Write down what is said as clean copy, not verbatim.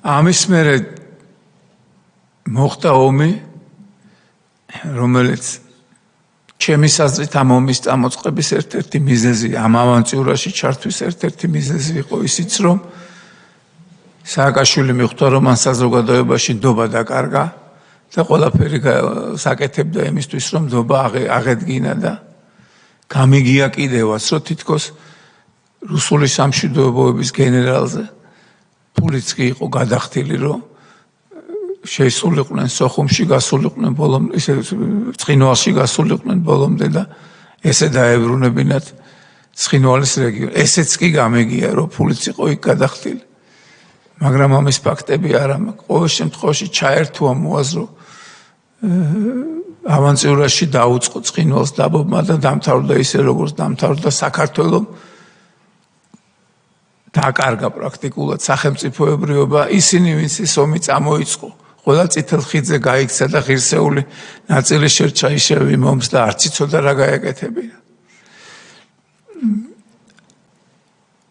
ამის მერე მოხდა ომი, რომელიც ჩემი აზრით ამ ომის წამოწყების ერთ-ერთი მიზეზი, ამ ავანტიურაში ჩართვის ერთ-ერთი მიზეზი იყო ისიც, რომ სააკაშვილი მიხვდა, რომ მან საზოგადოებაში ნდობა დაკარგა და ყველაფერი საკეთებდა იმისთვის, რომ ნდობა აღედგინა და გამიგია კიდევაც, რომ თითქოს რუსული სამშვიდობოების გენერალზე ფულიც კი იყო გადახდილი, რომ შეისულიყვნენ სოხუმში, გასულიყვნენ ბოლომდე, ისე ცხინვალში გასულიყვნენ ბოლომდე და ესე დაებრუნებინათ ცხინვალის რეგიონი. ესეც კი გამიგია, რომ ფულიც იყო იქ გადახდილი. მაგრამ ამის ფაქტები არა მაქვს. ყოველ შემთხვევაში ჩაერთო ამ მოაზრო ავანტიურაში დაუწყო ცხინვალს დაბობმა და დამთავრდა ისე, როგორც დამთავრდა საქართველოს დაკარგა პრაქტიკულად სახელმწიფოებრიობა. ისინი, ვინც ის ომი წამოიწყო, ყველა წითელ ხიდზე გაიქცა და ღირსეული ნაწილი შერჩა ისევ იმ ომს და არც იცოდა რა გაეკეთებინა.